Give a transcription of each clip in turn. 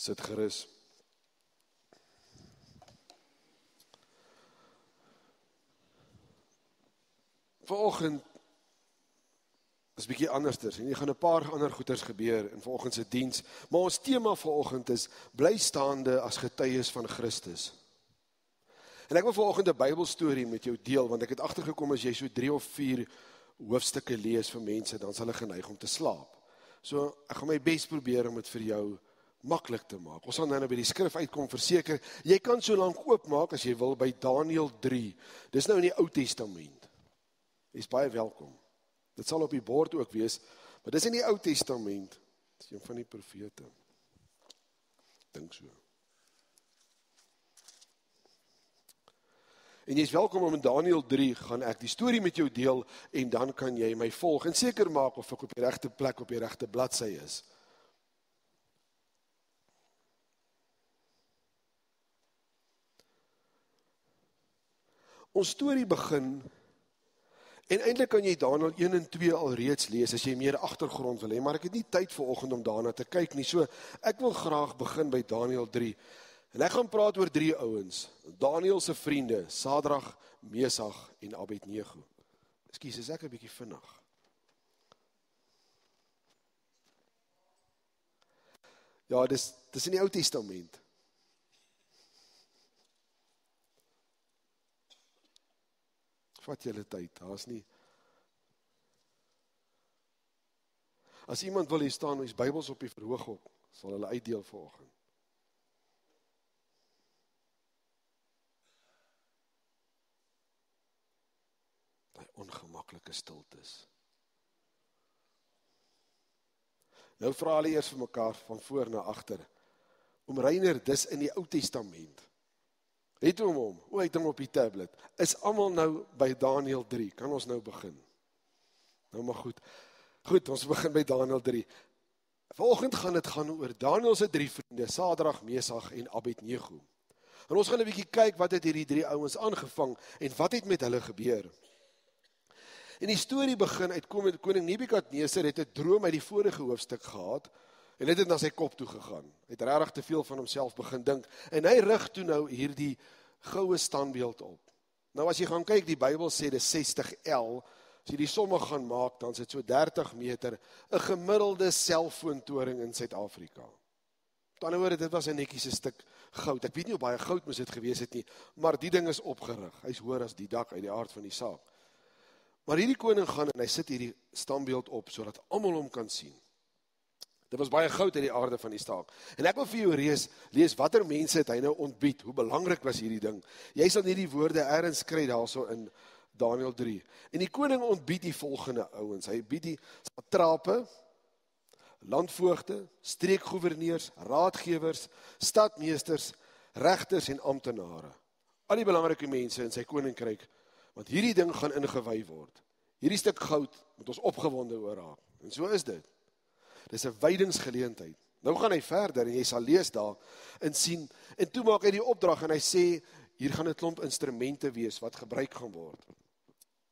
Sit gerus. Vanoggend is 'n bietjie anderster en jy gaan 'n paar ander goeters gebeur in vanoggend se diens, maar ons tema vanoggend is bly staande as getuies van Christus. En ek wil vanoggend 'n Bybelstorie met jou deel, want ek het agtergekom as jy so 3 of 4 hoofstukke lees vir mense, dan sal hulle geneig om te slaap. So ek gaan my bes probeer om dit vir jou maklik te maak. Ons sal nou by die skrif uitkom, verseker. Jy kan so lank oopmaak as jy wil by Daniël 3. Dis nou in die Ou Testament. Jy is baie welkom. Dit sal op die bord ook wees, maar dis in die Ou Testament. Dis een van die profete. Dink so. En jy is welkom om in Daniël 3 gaan ek die storie met jou deel en dan kan jy my volg en seker maak of ek op die regte plek op die regte bladsy is. Ons storie begin, en eintlik kan jy Daniël 1 en 2 al reeds lees, as jy meer agtergrond wil hê, maar ek het nie tyd vanoggend om daarna te kyk nie, so ek wil graag begin by Daniël 3, en ek gaan praat oor 3 ouens, Daniël se vriende, Sadrag, Mesach en Abednego. Ekskuus, is ek 'n bietjie vinnig? Ja, dis in die Ou Testament. Vat julle tyd, daar is nie. As iemand wil hier staan, is Bybels op die verhoog op, sal hulle uitdeel vanoggend. Die ongemaklike stiltes. Nou vra hulle eers vir mekaar van voor na agter. Oom Reiner, dis in die Ou Testament. Het hom, hoe het hom op die tablet, is almal nou by Daniël 3, kan ons nou begin? Nou maar goed, ons begin by Daniël 3. Vanoggend gaan dit gaan oor Daniël se 3 vriende, Sadrag, Mesach en Abednego. En ons gaan 'n bietjie kyk wat het hierdie 3 ouens aangevang en wat het met hulle gebeur. En die storie begin uit koning Nebukadneser het 'n droom uit die vorige hoofstuk gehad, en dit het na sy kop toe gegaan. Hy het regtig te veel van homself begin dink, en hy rig toe nou hierdie goue standbeeld op. Nou as jy gaan kyk, die Bybel sê dis 60 L, as jy die somme gaan maak, dan is dit so 30 meter, 'n gemiddelde selfoontoring in Suid-Afrika. Met ander woorde, dit was 'n netjiese stuk goud. Ek weet nie hoe baie goud moes dit gewees het nie, maar die ding is opgerig. Hy's hoër as die dak uit die aard van die saak. Maar hierdie koning gaan en hy sit hierdie standbeeld op, sodat almal hom kan sien. Dit was baie goud uit die aarde van die staak. En ek wil vir jou lees watter mense het hy nou ontbied, hoe belangrik was hierdie ding. Jy sal nie die woorde ergens kry daarso in Daniël 3. En die koning ontbied die volgende ouens. Hy bied die satrape, landvoogde, streekgouverneurs, raadgewers, stadmeesters, regters en amptenare. Al die belangrike mense in sy koninkryk, want hierdie ding gaan ingewy word. Hierdie stuk goud moet ons opgewonde oor raak. En so is dit. Dis 'n wydingsgeleentheid. Nou gaan hy verder en jy sal lees daar en sien, en toe maak hy die opdrag en hy sê, hier gaan 'n klomp instrumente wees wat gebruik gaan word.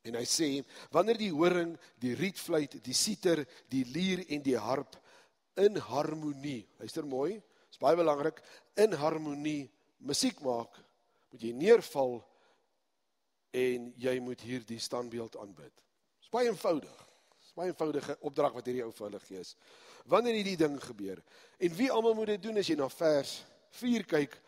En hy sê, wanneer die horing, die rietfluit, die siter, die lier en die harp in harmonie, luister mooi, is baie belangrik, in harmonie musiek maak, moet jy neerval en jy moet hier die standbeeld aanbid. Is baie eenvoudig. Baie eenvoudige opdrag wat hierdie ou vir hulle gee is. Wanneer hierdie ding gebeur, en wie almal moet dit doen as jy na vers 4 kyk,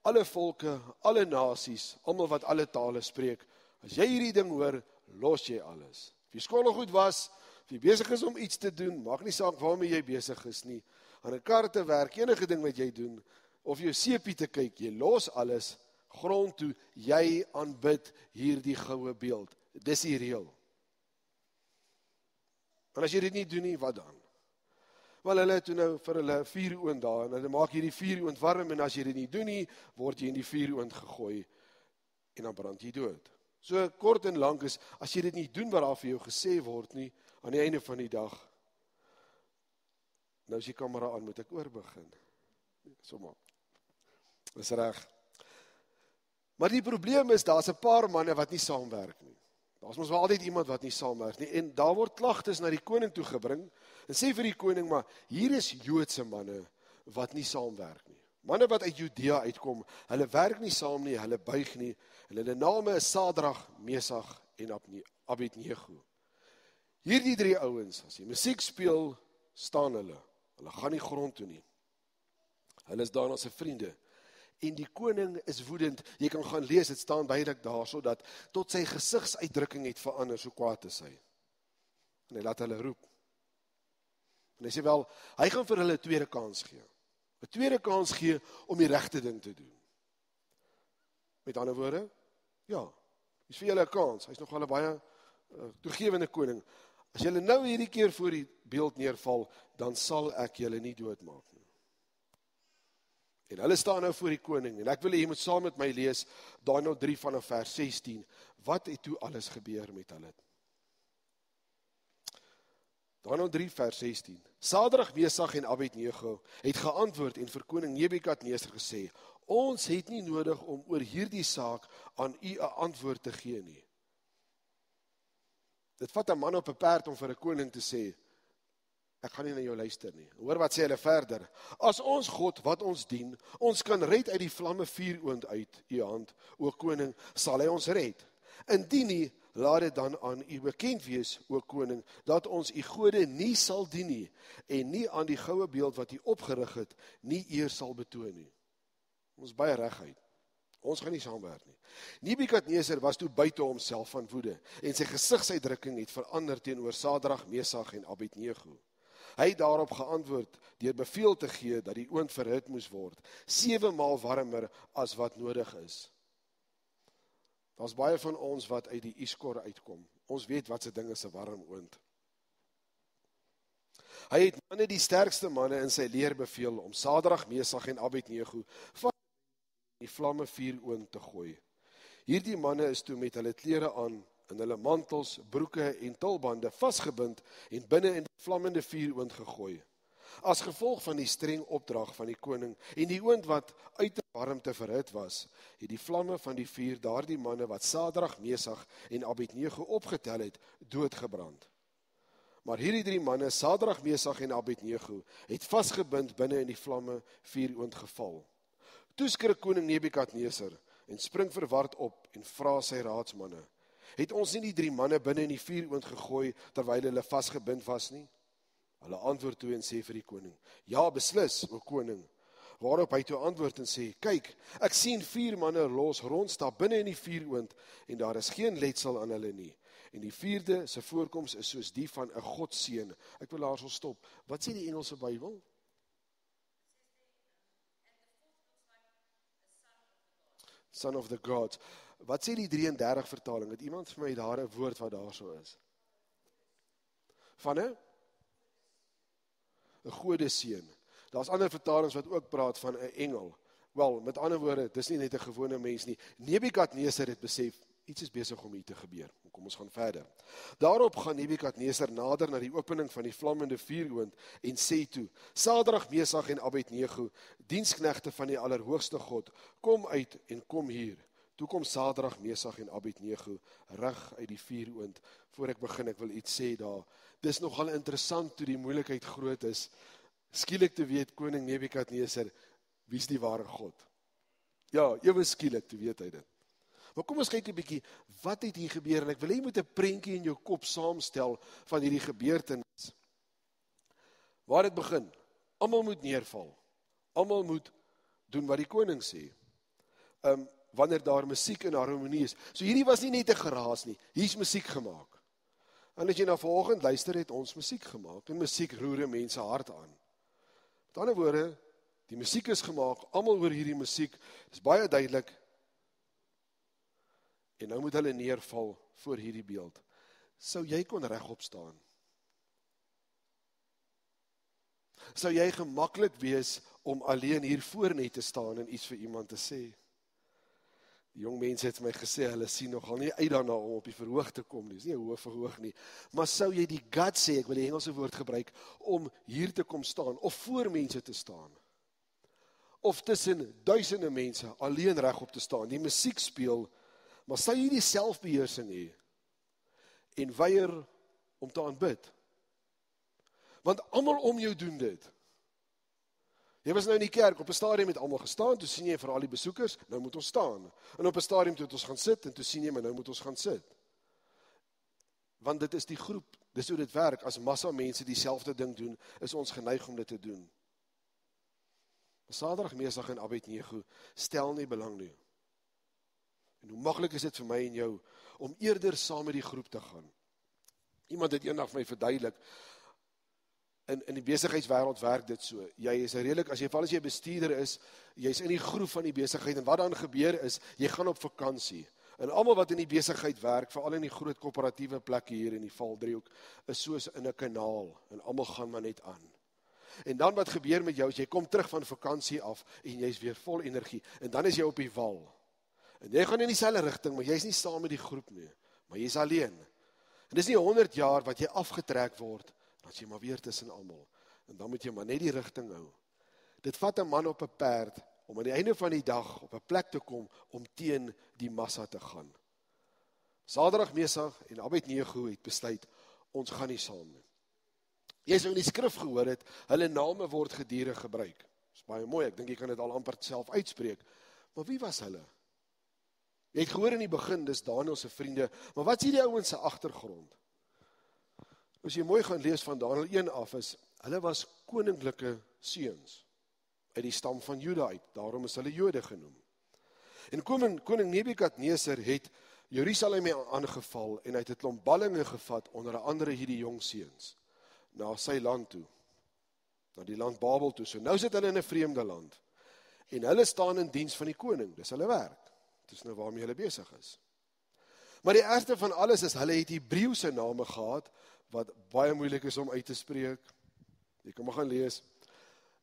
alle volke, alle nasies, almal wat alle tale spreek, as jy hierdie ding hoor, los jy alles. Of jy skoolgoed was, of jy besig is om iets te doen, maak nie saak waarmee jy besig is nie, aan 'n kar te werk, enige ding wat jy doen, of jou seepie te kyk, jy los alles, grond toe, jy aanbid hierdie goue beeld. Dis die reël. En as jy dit nie doen nie, wat dan? Wel, hulle het toe nou vir hulle vuuroond daar, en hulle maak hierdie vuuroond warm, en as jy dit nie doen nie, word jy in die vuuroond gegooi, en dan brand jy dood. So kort en lank is, as jy dit nie doen wat daar vir jou gesê word nie, aan die einde van die dag, nou is die kamera aan, moet ek oorbegin. Sommer. Dis reg. Maar die probleem is, daar is 'n paar manne wat nie saamwerk nie. Daar is mos wel altyd iemand wat nie saamwerk nie, en daar word klagtes na die koning toe gebring, en sê vir die koning, maar hier is Joodse manne, wat nie saamwerk nie. Manne wat uit Judea uitkom, hulle werk nie saam nie, hulle buig nie. Hulle name is Sadrag, Mesach en Abednego. Hierdie 3 ouens, as die musiek speel, staan hulle. Hulle gaan nie grond toe nie. Hulle is daarna sy vriende. En die koning is woedend. Jy kan gaan lees, dit staan duidelik daar, sodat tot sy gesigsuitdrukking het verander, so kwaad is hy. En hy laat hulle roep. En hy sê wel, hy gaan vir hulle 'n tweede kans gee. 'n tweede kans gee om die regte ding te doen. Met ander woorde, ja, is vir julle 'n kans. Hy's nogal 'n baie toegewende koning. As julle nou hierdie keer voor die beeld neerval, dan sal ek julle nie doodmaak nie. En hulle staan nou voor die koning, en ek wil jy moet saam met my lees, Daniël 3 vanaf vers 16, wat het toe alles gebeur met hulle? Daniël 3 vers 16, Sadrag, Mesach en Abednego het geantwoord en vir koning Nebukadneser gesê, ons het nie nodig om oor hierdie saak aan u 'n antwoord te gee nie. Dit vat 'n man op 'n perd om vir 'n koning te sê, ek gaan nie na jou luister nie. Hoor wat sê hulle verder. As ons God wat ons dien, ons kan red uit die vlamme vuuroond uit u hand, o koning, sal hy ons red. Indien nie, laat dit dan aan u bekend wees, o koning, dat ons u gode nie sal dien nie, en nie aan die goue beeld wat u opgerig het, nie eer sal betoon nie. Ons baie reguit. Ons gaan nie saamwerk nie. Nebukadneser was toe buite homself van woede, en sy gesigsuitdrukking het verander teenoor Sadrag, Mesach en Abednego. Hy het daarop geantwoord deur beveel te gee dat die oond verhit moes word, 7 maal warmer as wat nodig is. Daar's baie van ons wat uit die Iskor uitkom. Ons weet wat se ding is 'n warm oond. Hy het manne, die sterkste manne in sy leer beveel om Sadrag, Mesach en Abednego van die vlamme vuuroond te gooi. Hierdie manne is toe met hulle klere aan, in hulle mantels, broeke en tulbande vasgebind en binne in die vlammende vuuroond gegooi. As gevolg van die streng opdrag van die koning en die oond wat uit die warmte verhit was, het die vlamme van die vuur daardie manne wat Sadrag, Mesach en Abednego opgetel het, doodgebrand. Maar hierdie 3 manne, Sadrag, Mesach en Abednego, het vasgebind binne in die vlamme vuuroond geval. Toe skrik koning Nebukadneser en spring verward op en vra sy raadsmanne, het ons nie die 3 manne binne in die vuuroond gegooi terwyl hulle vasgebind was nie? Hulle antwoord toe en sê vir die koning, ja, beslis, o koning. Waarop hy toe antwoord en sê, kyk, ek sien 4 manne los rondstap binne in die vuuroond en daar is geen letsel aan hulle nie. En die 4de se voorkoms is soos die van 'n Godseun. Ek wil daarso stop. Wat sê die Engelse Bybel? Son of the gods. Wat sê die 33 vertaling? Het iemand vir my daar 'n woord wat daar so is? Van 'n godeseun. Daar's ander vertalings wat ook praat van 'n engel. Wel, met ander woorde, dis nie net 'n gewone mens nie. Nebukadneser het besef, iets is besig om hier te gebeur. Kom ons gaan verder. Daarop gaan Nebukadneser nader na die opening van die vlammende vuuroond en sê toe, Sadrag, Mesach en Abednego, diensknegte van die Allerhoogste God, kom uit en kom hier. Toe kom Sadrag, Mesach en Abednego reg uit die vuuroond. Voor ek begin, ek wil iets sê daar. Dis nogal interessant toe die moeilikheid groot is, skielik te weet koning Nebukadneser, wie is die ware God? Ja, ewe skielik te weet hy dit. Maar kom ons kyk 'n bietjie, wat het hier gebeur? En ek wil jy moet 'n prentjie in jou kop saamstel van hierdie gebeurtenis. Waar het begin? Almal moet neerval. Almal moet doen wat die koning sê. Wanneer daar musiek en harmonie is. So hierdie was nie net 'n geraas nie. Hier's musiek gemaak. En as jy na vanoggend luister, het ons musiek gemaak. En musiek roer mense hart aan. Met ander woorde, die musiek is gemaak, almal hoor hierdie musiek, is baie duidelik. En nou moet hulle neerval voor hierdie beeld. Sou jy kon regop staan? Sou jy gemaklik wees om alleen hier voor net te staan en iets vir iemand te sê? Die jong mense het my gesê, hulle sien nogal nie uit daarna om op die verhoog te kom nie, dis nie 'n hoë verhoog nie, maar sou jy die guts sê, ek wil die Engelse woord gebruik, om hier te kom staan, of voor mense te staan, of tussen duisende mense, alleen regop te staan, die musiek speel, maar sou jy die selfbeheersing hê, en weier om te aanbid? Want almal om jou doen dit. Jy was nou in die kerk, op 'n stadium het almal gestaan, toe sien jy vir al die besoekers, nou moet ons staan. En op 'n stadium toe het ons gaan sit, en toe sien jy, maar nou moet ons gaan sit. Want dit is die groep, dis hoe dit werk, as massa mense dieselfde ding doen, is ons geneig om dit te doen. Sadrag, Mesach en Abednego stel nie belang nie. En hoe maklik is dit vir my en jou, om eerder saam met die groep te gaan. Iemand het eendag vir my verduidelik, in die besigheidswêreld werk dit so, jy is redelik, as jy bestuurder is, jy is in die groep van die besigheid, en wat dan gebeur is, jy gaan op vakansie, en almal wat in die besigheid werk, veral in die groot korporatiewe plekke hier in die Valdriehoek, is soos in 'n kanaal, en almal gaan maar net aan. En dan wat gebeur met jou, as jy kom terug van vakansie af, en jy is weer vol energie, en dan is jy op die wal, en jy gaan in dieselfde rigting, maar jy is nie saam met die groep nie, maar jy is alleen, en dis nie 100 jaar wat jy afgetrek word, dan is jy maar weer tussen almal, en dan moet jy maar net die rigting hou. Dit vat 'n man op 'n perd, om aan die einde van die dag op 'n plek te kom, om teen die massa te gaan. Sadrag, Mesach en Abednego het besluit, ons gaan nie saam nie. Jy sou in die skrif gehoor het, hulle name word gedurig gebruik. Dis baie mooi, ek dink jy kan dit al amper self uitspreek. Maar wie was hulle? Jy het gehoor in die begin, dis Daniël se vriende, maar wat is hierdie ouens se agtergrond? As jy mooi gaan lees van Daniël 1 af, is, hulle was koninklike seuns, uit die stam van Juda uit, daarom is hulle Jode genoem. En koning Nebukadneser het Jerusalem aangeval, en hy het 'n klomp ballinge gevat, onder andere hierdie jong seuns, na sy land toe, na die land Babel toe, so nou sit hulle in 'n vreemde land, en hulle staan in diens van die koning, dis hulle werk, dis nou waarmee hulle besig is. Maar die ergste van alles is, hulle het Hebreëse name gehad, wat baie moeilik is om uit te spreek, jy kan maar gaan lees,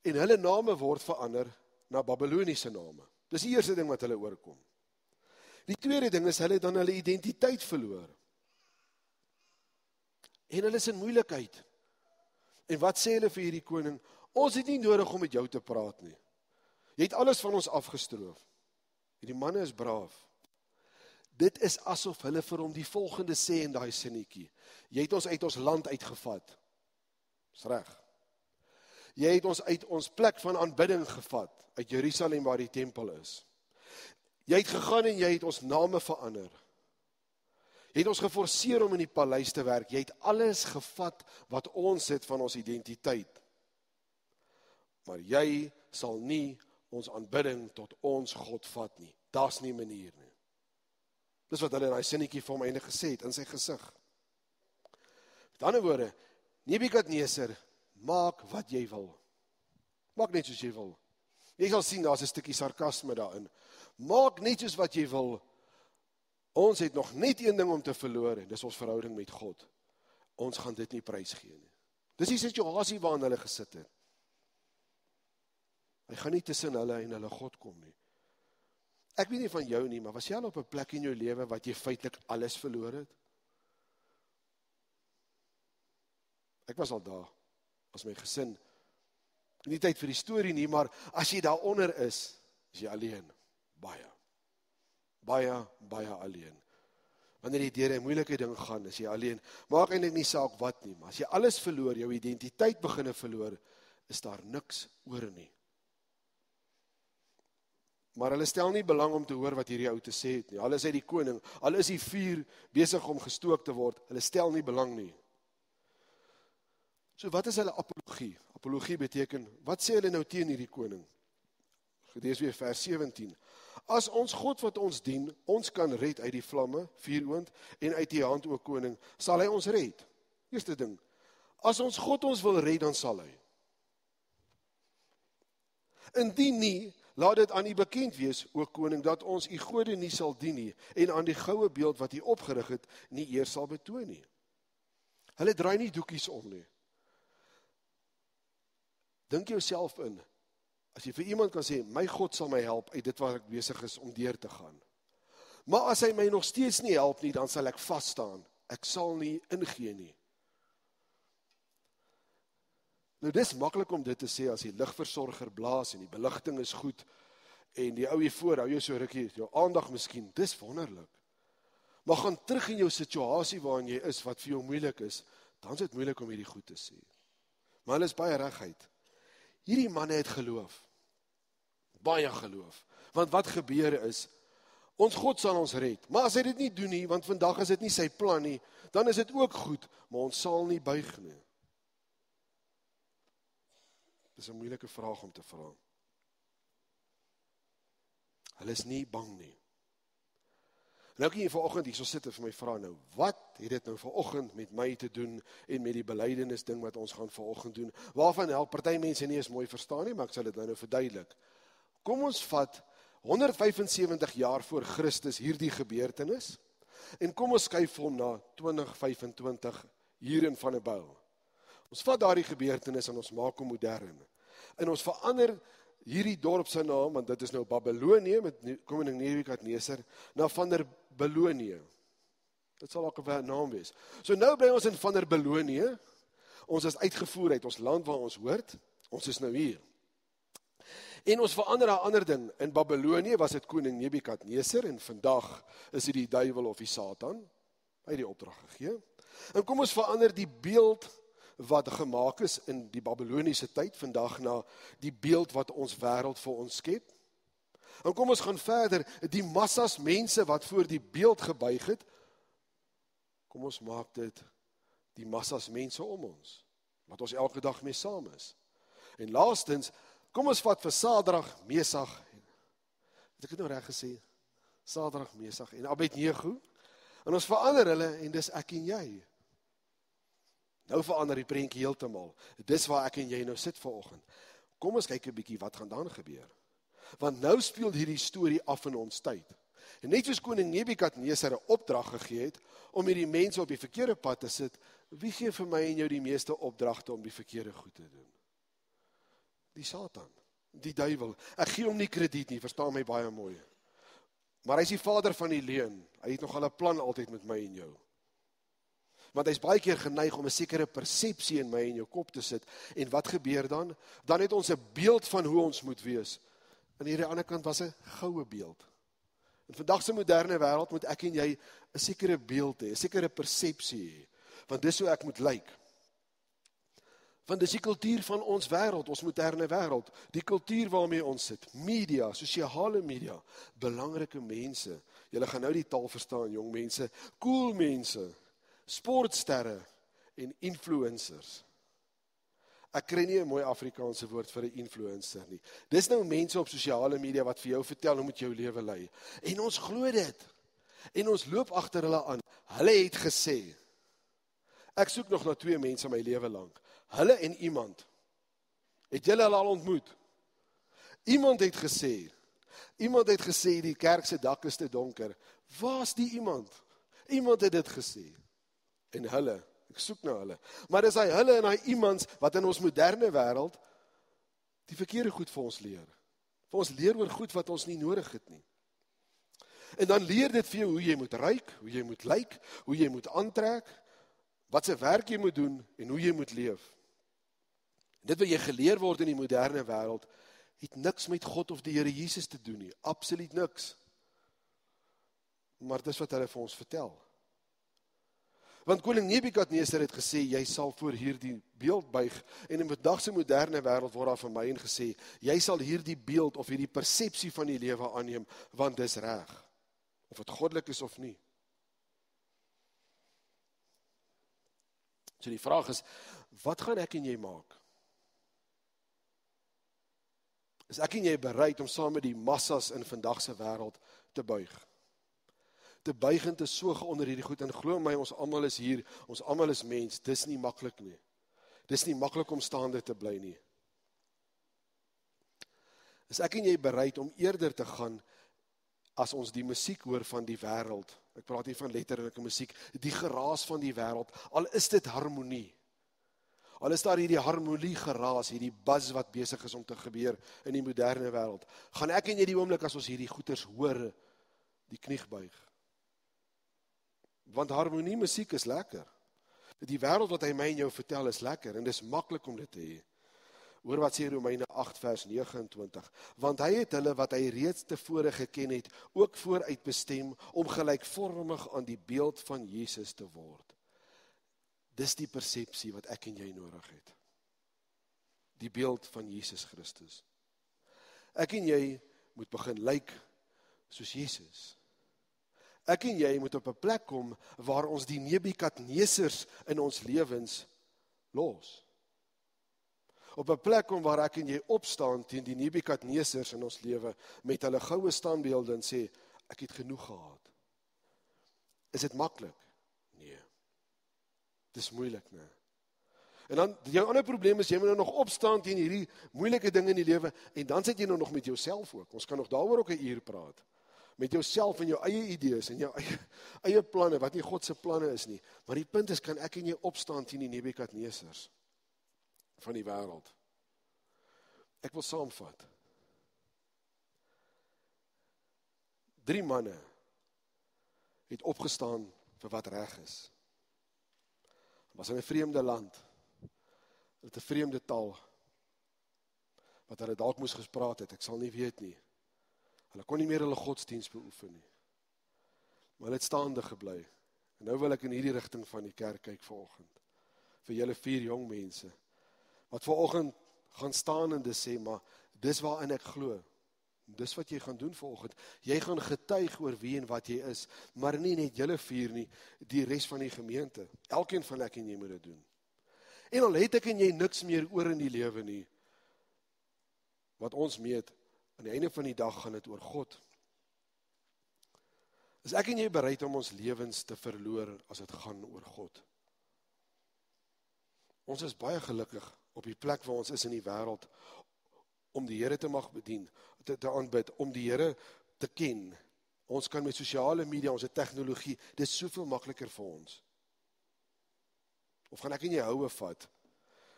en hulle name word verander na Babyloniese name, dis die eerste ding wat hulle oorkom. Die tweede ding is, hulle het dan hulle identiteit verloor, en hulle is in moeilikheid, en wat sê hulle vir hierdie koning, ons het nie nodig om met jou te praat nie, jy het alles van ons afgestroof, en die manne is braaf. Dit is asof hulle vir hom die volgende sê in daai sinnetjie, jy het ons uit ons land uitgevat, is reg. Jy het ons uit ons plek van aanbidding gevat, uit Jerusalem waar die tempel is. Jy het gegaan en jy het ons name verander. Jy het ons geforseer om in die paleis te werk, jy het alles gevat wat ons het van ons identiteit. Maar jy sal nie ons aanbidding tot ons God vat nie, daar's nie manier nie. Dis wat hulle in die sinnetjie vir hom einde gesê het, in sy gesig. Met ander woorde, Nebukadneser, maak wat jy wil. Maak net soos jy wil. Jy sal sien, daar's 'n stukkie sarkasme daarin. Maak net soos wat jy wil. Ons het nog net een ding om te verloor, en dis ons verhouding met God. Ons gaan dit nie prysgee nie. Dis die situasie waarin hulle gesit het. Hy gaan nie tussen hulle en hulle God kom nie. Ek weet nie van jou nie, maar was jy al op 'n plek in jou lewe wat jy feitelik alles verloor het? Ek was al daar, as my gesin. Nie tyd vir die storie nie, maar as jy daaronder is jy alleen. Baie alleen. Wanneer jy deur 'n moeilike ding gaan, is jy alleen. Maak eintlik nie saak wat nie, maar as jy alles verloor, jou identiteit begin verloor, is daar niks oor nie. Maar hulle stel nie belang om te hoor wat hierdie ou te sê het nie. Al is hy die koning, al is die vuur besig om gestook te word, hulle stel nie belang nie. So wat is hulle apologie? Apologie beteken, wat sê hulle nou teen hierdie koning? Lees weer vers 17. As ons God wat ons dien, ons kan red uit die vlamme, vuuroond, en uit die hand, o koning, sal hy ons red? Eerste ding, as ons God ons wil red, dan sal hy. Indien nie, laat dit aan u bekend wees, o koning, dat ons u gode nie sal dien nie, en aan die goue beeld wat u opgerig het, nie eer sal betoon nie. Hulle draai nie doekies om nie. Dink jouself in, as jy vir iemand kan sê, my God sal my help uit dit waar ek besig is om deur te gaan. Maar as hy my nog steeds nie help nie, dan sal ek vasstaan. Ek sal nie ingee nie. Nou dis maklik om dit te sê as die ligversorger blaas en die beligting is goed en die ou hier voor, hou jou so rukkie, jou aandag miskien, dis wonderlik. Maar gaan terug in jou situasie waarin jy is, wat vir jou moeilik is, dan is dit moeilik om hierdie goed te sê. Maar hulle is baie reguit. Hierdie manne het geloof. Baie geloof. Want wat gebeur is, ons God sal ons red. Maar as hy dit nie doen nie, want vandag is dit nie sy plan nie, dan is dit ook goed, maar ons sal nie buig nie. Dis 'n moeilike vraag om te vra. Hulle is nie bang nie. Nou kan jy vanoggend hierso sit en vir my vra nou, wat het dit nou vanoggend met my te doen en met die belydenis ding wat ons gaan vanoggend doen? Waarvan help party mense nie eens mooi verstaan nie, maar ek sal dit nou verduidelik. Kom ons vat 175 jaar voor Christus hierdie gebeurtenis en kom ons skuif hom na 2025 hier in Vanderbijl. Ons vat daardie gebeurtenis en ons maak hom modern. En ons verander hierdie dorp se naam, want dit is nou Babylonië met koning Nebukadneser, na Vanderbijlonië. Dit sal ook 'n naam wees. So nou bly ons in Vanderbijlonië. Ons is uitgevoer uit ons land waar ons hoort. Ons is nou hier. En ons verander 'n ander ding. In Babylonië was dit koning Nebukadneser en vandag is dit die duiwel of die Satan. Hy het die opdrag gegee. En kom ons verander die beeld wat gemaak is in die Babyloniese tyd vandag na die beeld wat ons wêreld vir ons skep. En kom ons gaan verder, die massas mense wat voor die beeld gebuig het, kom ons maak dit die massas mense om ons, wat ons elke dag mee saam is. En laastens, kom ons vat vir Sadrag, Mesach, het ek het nou reg gesê, Sadrag, Mesach en Abednego, en ons verander hulle en dis ek en jy. Nou verander die prentjie heeltemal. Dis waar ek en jy nou sit vanoggend. Kom ons kyk 'n bietjie wat gaan dan gebeur. Want nou speel hierdie storie af in ons tyd. En net soos koning Nebukadneser 'n opdrag gegee het om hierdie mense op die verkeerde pad te sit, wie gee vir my en jou die meeste opdragte om die verkeerde goed te doen? Die Satan, die duiwel. Ek gee hom nie krediet nie, verstaan my baie mooi. Maar hy is die vader van die leuen. Hy het nogal 'n plan altyd met my en jou. Want hy is baie keer geneig om 'n sekere persepsie in my en jou kop te sit. En wat gebeur dan? Dan het ons 'n beeld van hoe ons moet wees. En hierdie ander kant was 'n goue beeld. In vandag se moderne wêreld moet ek en jy 'n sekere beeld hê, 'n sekere persepsie hê. Want dis hoe ek moet lyk. Want dis die kultuur van ons wêreld, ons moderne wêreld. Die kultuur waarmee ons sit. Media, sosiale media, belangrike mense. Julle gaan nou die taal verstaan, jong mense. Cool mense. Sportsterre en influencers. Ek kry nie 'n mooi Afrikaanse woord vir 'n influencer nie. Dis nou mense op sosiale media wat vir jou vertel hoe moet jou lewe lei. En ons glo dit. En ons loop agter hulle aan. Hulle het gesê. Ek soek nog na 2 mense my lewe lank. Hulle en iemand. Het julle hulle al ontmoet? Iemand het gesê die kerk se dak is te donker. Waar's die iemand? Iemand het dit gesê. En hulle, ek soek na hulle. Maar dis hy hulle en hy iemands wat in ons moderne wêreld die verkeerde goed vir ons leer. Vir ons leer oor goed wat ons nie nodig het nie. En dan leer dit vir jou hoe jy moet ruik, hoe jy moet lyk, hoe jy moet aantrek, wat se werk jy moet doen en hoe jy moet leef. Dit wat jy geleer word in die moderne wêreld, het niks met God of die Here Jesus te doen nie. Absoluut niks. Maar dis wat hulle vir ons vertel. Want koning Nebukadneser het gesê, jy sal voor hierdie beeld buig, en in vandag se moderne wêreld word daar vir my en gesê, jy sal hierdie beeld of hierdie persepsie van die lewe aanneem, want dis reg. Of het goddelik is of nie. So die vraag is, wat gaan ek en jy maak? Is ek en jy bereid om saam met die massas in vandag se wêreld te buig? Te buig en te soog onder hierdie goed, en glo my, ons almal is hier, ons almal is mens, dis nie maklik nie. Dis nie maklik om staande te bly nie. Is ek en jy bereid om eerder te gaan, as ons die musiek hoor van die wêreld, ek praat hier van letterlike musiek, die geraas van die wêreld, al is dit harmonie, al is daar hierdie harmonie geraas, hierdie buzz wat besig is om te gebeur in die moderne wêreld, gaan ek en jy die oomblik as ons hierdie goeters hoor, die knie buig. Want harmonie musiek is lekker. Die wêreld wat hy my en jou vertel is lekker, en dis maklik om dit te hê. Hoor wat sê Romeine 8 vers 29, want hy het hulle wat hy reeds tevore geken het, ook vooruit bestem, om gelykvormig aan die beeld van Jesus te word. Dis die persepsie wat ek en jy nodig het. die beeld van Jesus Christus. Ek en jy moet begin lyk soos Jesus. Ek en jy moet op 'n plek kom waar ons die Nebukadnesers in ons lewens los. Op 'n plek kom waar ek en jy opstaan teen die Nebukadnesers in ons lewe met hulle goue standbeelde en sê, ek het genoeg gehad. Is dit maklik? Nee. Dis moeilik, nee. En dan, jou ander probleem is, jy moet nou nog opstaan teen hierdie moeilike dinge in die lewe, en dan sit jy nou nog met jouself ook. Ons kan nog daaroor ook 'n uur praat. Met jouself en jou eie idees en jou eie planne, wat nie God se planne is nie. Maar die punt is, kan ek en jy opstaan teen die Nebukadnesers van die wêreld? Ek wil saamvat. 3 manne het opgestaan vir wat reg is. Was in 'n vreemde land, met 'n vreemde taal, wat hulle dalk moes gespraat het, ek sal nie weet nie. Hulle kon nie meer hulle godsdienst beoefen nie. Maar hulle het staande gebly. En nou wil ek in hierdie rigting van die kerk kyk vanoggend. Vir julle 4 jong mense, wat vanoggend gaan staan en dis sê, maar dis waarin ek glo. Dis wat jy gaan doen vanoggend. Jy gaan getuig oor wie en wat jy is, maar nie net julle 4 nie, die res van die gemeente. Elkeen van ek en jy moet dit doen. En al het ek en jy niks meer oor in die lewe nie, wat ons meet, aan die einde van die dag gaan dit oor God. Is ek en jy bereid om ons lewens te verloor as dit gaan oor God? Ons is baie gelukkig op die plek waar ons is in die wêreld, om die Here te mag bedien, te aanbid, om die Here te ken. Ons kan met sosiale media, ons tegnologie, dit is soveel makliker vir ons. Of gaan ek en jy houe vat,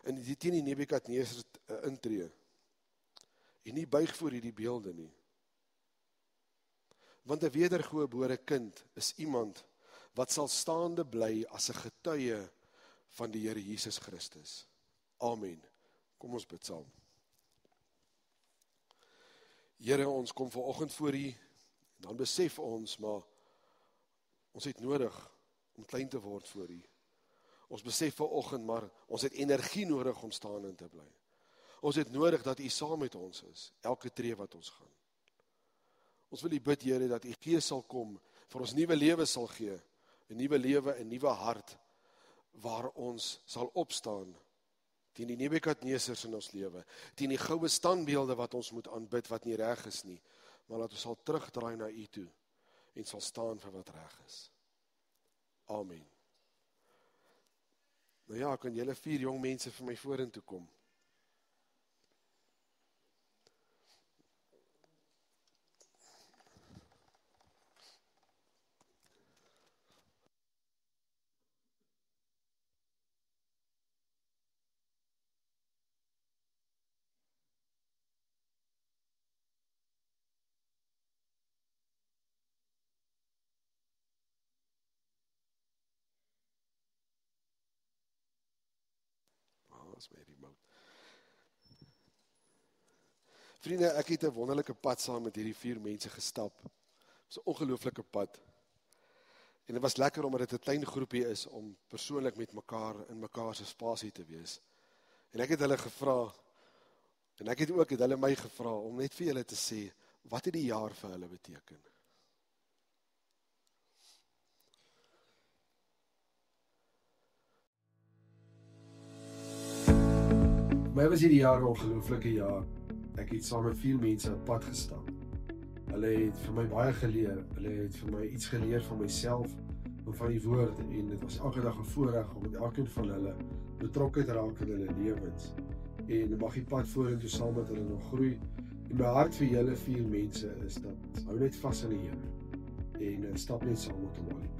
en die teen die Nebukadnesers intree, en nie buig voor hierdie beelde nie. Want 'n wedergebore kind is iemand wat sal staande bly as 'n getuie van die Here Jesus Christus. Amen. Kom ons bid saam. Here, ons kom vanoggend voor U, dan besef ons, maar ons het nodig om klein te word voor U. Ons besef vanoggend, maar ons het energie nodig om staande te bly. Ons het nodig dat U saam met ons is, elke tree wat ons gaan. Ons wil U bid, Here, dat U Gees sal kom, vir ons nuwe lewe sal gee, 'n nuwe lewe, 'n nuwe hart, waar ons sal opstaan, teen die Nebukadnesers in ons lewe, teen die goue standbeelde wat ons moet aanbid, wat nie reg is nie, maar dat ons sal terugdraai na U toe, en sal staan vir wat reg is. Amen. Nou ja, kan julle 4 jong mense vir my vorentoe kom? As my remote. Vriende, ek het 'n wonderlike pad saam met hierdie 4 mense gestap. Dit was 'n ongelooflike pad. En dit was lekker omdat dit 'n klein groepie is om persoonlik met mekaar in mekaar se spasie te wees. En ek het hulle gevra, en ek het ook hulle my gevra om net vir julle te sê, wat het die jaar vir hulle beteken? My was hierdie jaar 'n ongelooflike jaar. Ek het saam met 4 mense op pad gestap. Hulle het vir my baie geleer. Hulle het vir my iets geleer van myself, van die woord, en dit was elke dag 'n voorreg om met elkeen van hulle betrokke te raak in hulle lewens. En mag die pad vorentoe saam met hulle nog groei. En my hart vir julle 4 mense is dat hou net vas aan die Here en stap net saam met hom op die pad.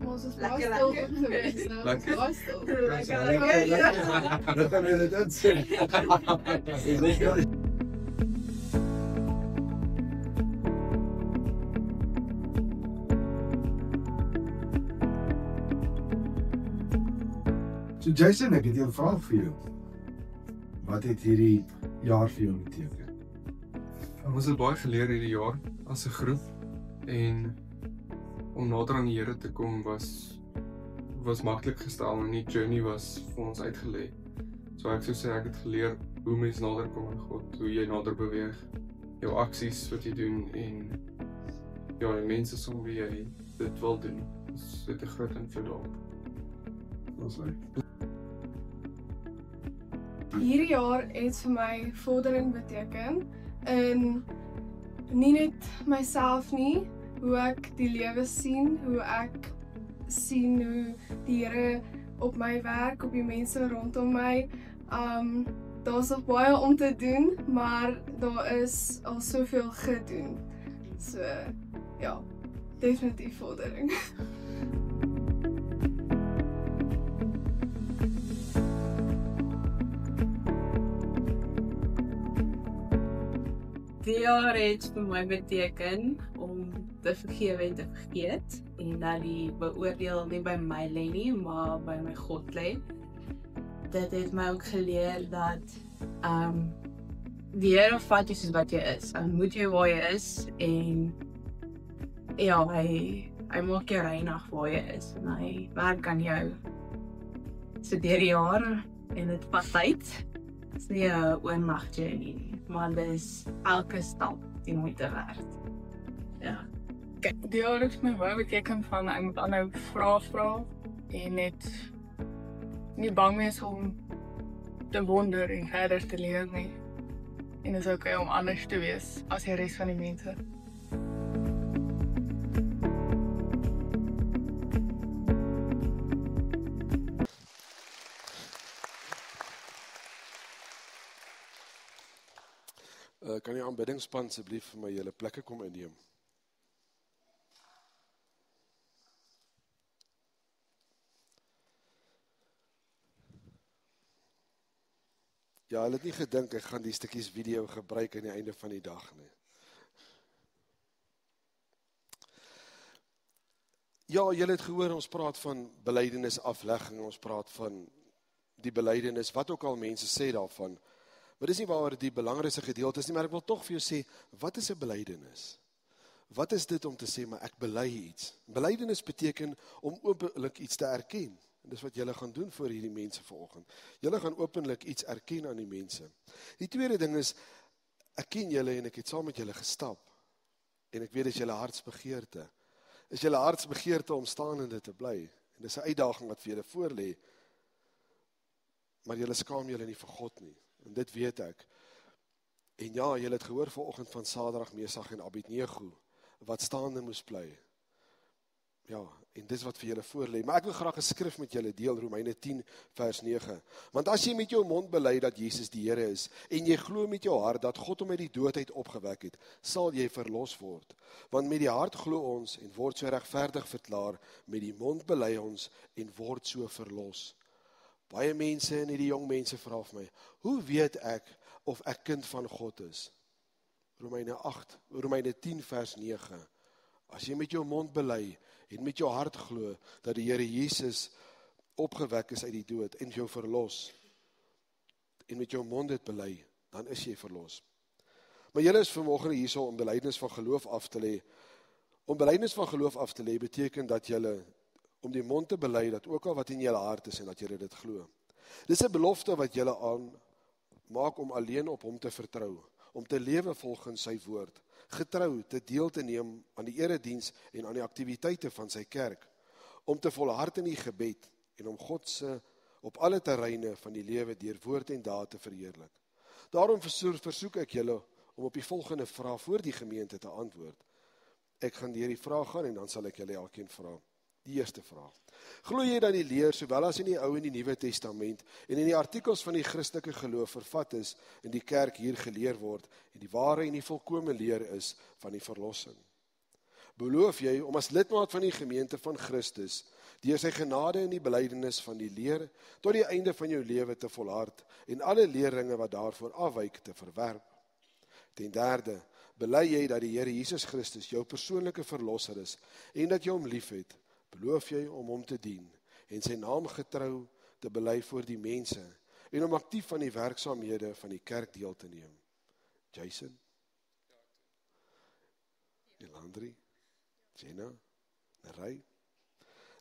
Ons is baie stil gewees nou. Lekker. Baie stil. Lekker. Dat kan jy dit sê. So Jason, ek het 'n vraag vir jou. Wat het hierdie jaar vir jou beteken? Ons het baie geleer hierdie jaar as 'n groep, en om nader aan die Here te kom was maklik gestel, en die journey was vir ons uitgelê. So ek sou sê ek het geleer hoe mens nader kom aan God, hoe jy nader beweeg, jou aksies wat jy doen en ja, die mense saam wie jy dit wil doen. Dit het 'n groot invloed daarop. Ons sê. Hierdie jaar het vir my vordering beteken in nie net myself nie, hoe ek die lewe sien, hoe ek sien hoe die Here op my werk, op die mense rondom my. Daar's nog baie om te doen, maar daar is al soveel gedoen. So ja, definitief vordering. Die jaar het vir my beteken om te vergewe en te vergeet en dat die beoordeel nie by my lê nie, maar by my God lê. Dit het my ook geleer dat die Here vat jou soos wat jy is. Hy moet jou waar jy is en ja, hy maak jou reinig waar jy is en hy werk aan jou. So deur die jare en dit vat tyd. Dit is nie 'n oornag journey nie, maar dis elke stap die moeite werd. Ja. Die jaar het vir my baie beteken van ek moet aanhou vra en net nie bang wees om te wonder en verder te leer nie. En dit is okay om anders te wees as die res van die mense. Kan die aanbiddingsspan asseblief vir my julle plekke kom inneem? Ja, hulle het nie gedink ek gaan die stukkies video gebruik aan die einde van die dag nie. Ja, julle het gehoor, ons praat van belydenis aflegging, ons praat van die belydenis, wat ook al mense sê daarvan, maar dis nie waar die belangrikste gedeelte is nie, maar ek wil tog vir jou sê, wat is 'n belydenis? Wat is dit om te sê, maar ek bely iets? Belydenis beteken om openlik iets te erken. En dis wat julle gaan doen voor hierdie mense vanoggend. Julle gaan openlik iets erken aan die mense. Die tweede ding is, ek ken julle en ek het saam met julle gestap. En ek weet dis julle hartsbegeerte. Is julle hartsbegeerte om staanende te bly. En dis 'n uitdaging wat vir julle voorlê. Maar julle skaam julle nie vir God nie. En dit weet ek. En ja, julle het gehoor vanoggend van Sadrag, Mesach en Abednego, wat staande moes bly. Ja, en dis wat vir julle voorlê. Maar ek wil graag 'n skrif met julle deel, Romeine 10 vers 9. Want as jy met jou mond bely dat Jesus die Here is, en jy glo met jou hart dat God hom uit die dood uit opgewek het, sal jy verlos word. Want met die hart glo ons en word so regverdig verklaar, met die mond bely ons en word so verlos. Baie mense en die jong mense vra vir my, hoe weet ek of ek kind van God is? Romeine 10 vers 9. As jy met jou mond bely en met jou hart glo dat die Here Jesus opgewek is uit die dood en jou verlos, en met jou mond dit bely, dan is jy verlos. Maar julle is vanmôre hierso om belydenis van geloof af te lê. Om belydenis van geloof af te lê beteken dat julle om die mond te bely dat ook al wat in julle hart is en dat julle dit glo. Dis 'n belofte wat julle aan maak om alleen op hom te vertrou, om te lewe volgens sy woord, getrou te deel te neem aan die erediens en aan die aktiwiteite van sy kerk, om te volhard in die gebed en om God se op alle terreine van die lewe deur woord en daad te verheerlik. Daarom versoek ek julle om op die volgende vraag voor die gemeente te antwoord. Ek gaan deur die vraag gaan en dan sal ek julle elkeen vra. Die eerste vraag. Glo jy dat die leer, sowel as in die Ou en die Nuwe Testament, en in die artikels van die Christelike geloof vervat is, in die kerk hier geleer word, en die ware en die volkome leer is van die verlossing? Beloof jy om as lidmaat van die gemeente van Christus, deur sy genade en die belydenis van die leer, tot die einde van jou lewe te volhard, en alle leerringe wat daarvoor afwyk te verwerp? Ten derde, bely jy dat die Here Jesus Christus jou persoonlike verlosser is, en dat jy hom liefhet? Beloof jy om hom te dien en sy naam getrou te bely voor die mense en om aktief van die werksaamhede van die kerk deel te neem? Jason? Elandri? Jenna? Nerai?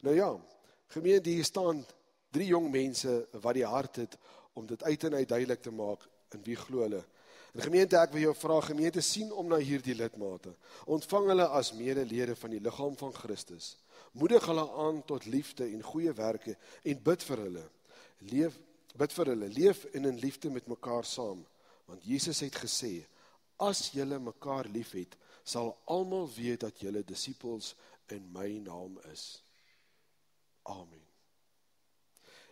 Nou ja, gemeente, hier staan 3 jong mense wat die hart het om dit uit en uit duidelik te maak in wie glo hulle. En gemeente, ek wil jou vra, gemeente, sien om na hierdie lidmate. Ontvang hulle as medelede van die liggaam van Christus. Moedig hulle aan tot liefde en goeie werke en bid vir hulle. Leef in liefde met mekaar saam. Want Jesus het gesê, as julle mekaar lief het, sal almal weet dat julle disippels in my naam is. Amen.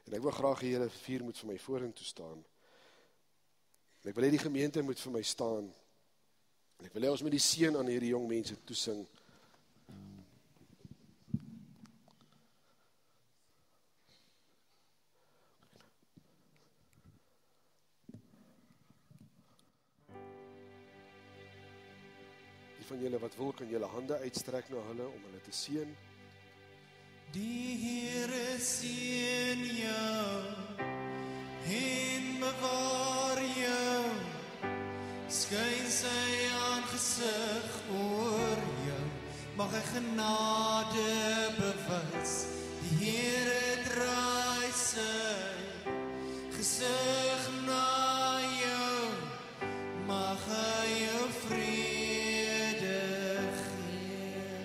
En ek wil graag die hele 4 moet vir my vorentoe staan. En ek wil hê die gemeente moet vir my staan. En ek wil hê ons moet die seën aan hierdie jong mense toesing. Die van julle wat wil, kan julle hande uitstrek na hulle om hulle te seën. Die Here seën jou en bewaar jou, skyn sy aangesig oor jou, mag hy genade bewys. Die Here draai sy gesig na jou, mag hy jou vrede gee.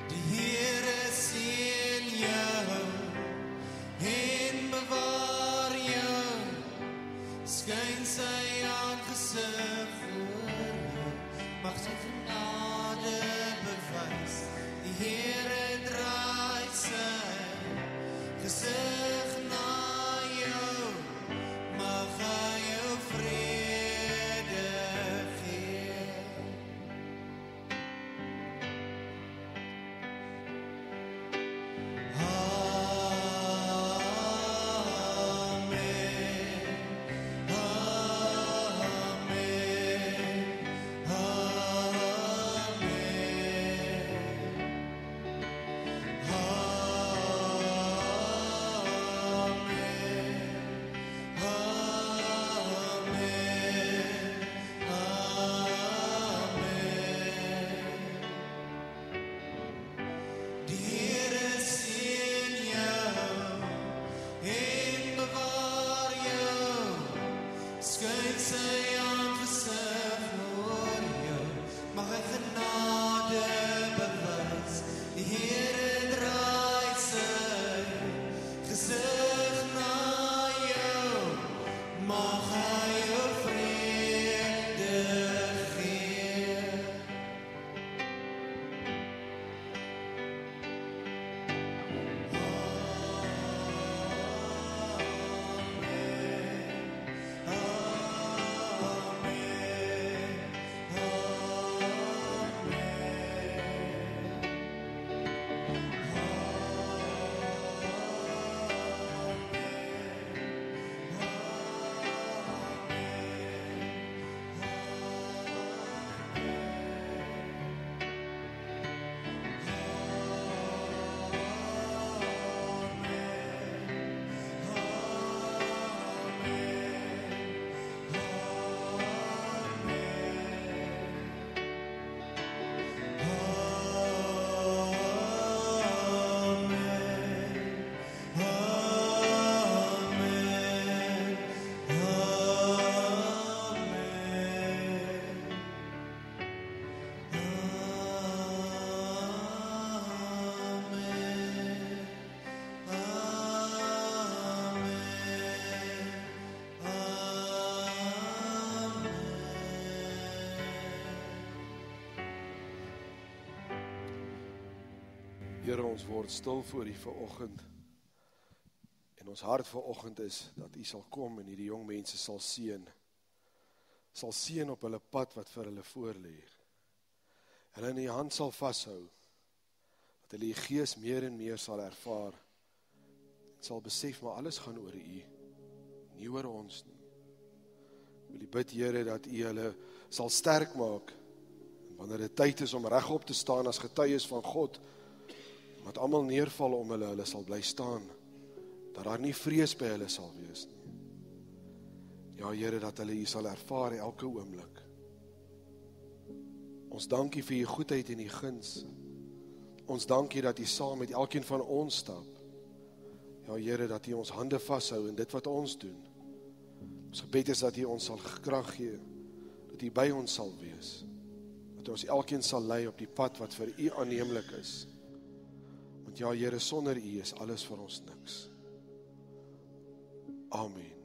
Die Here seën jou en bewaar jou, skyn sy aangesig oor jou, mag sy genade bewys. Die Here draai sy gesig na jou, mag hy jou vrede gee. Die Here seën jou en bewaar jou, skyn sy aangesig oor jou, mag hy genade bewys. Die Here draai sy gesig na jou, mag hy jou vrede gee. Here, ons word stil voor U vanoggend. En ons hart vanoggend is dat U sal kom en hierdie jong mense sal seën. Sal seën op hulle pad wat vir hulle voorlê. Hulle in U hand sal vashou. Dat hulle U Gees meer en meer sal ervaar. En sal besef, maar alles gaan oor U, nie oor ons nie. Ek wil U bid, Here, dat U hulle sal sterk maak. En wanneer dit tyd is om regop te staan as getuies van God, wat almal neerval om hulle sal bly staan, dat daar nie vrees by hulle sal wees nie. Ja, Here, dat hulle U sal ervaar elke oomblik. Ons dankie vir U goedheid en U guns. Ons dankie dat U saam met elkeen van ons stap. Ja, Here, dat U ons hande vashou in dit wat ons doen. Ons gebed is dat U ons sal krag gee, dat U by ons sal wees, dat ons elkeen sal lei op die pad wat vir U aanneemlik is. Want ja, Here, sonder U is alles vir ons niks. Amen.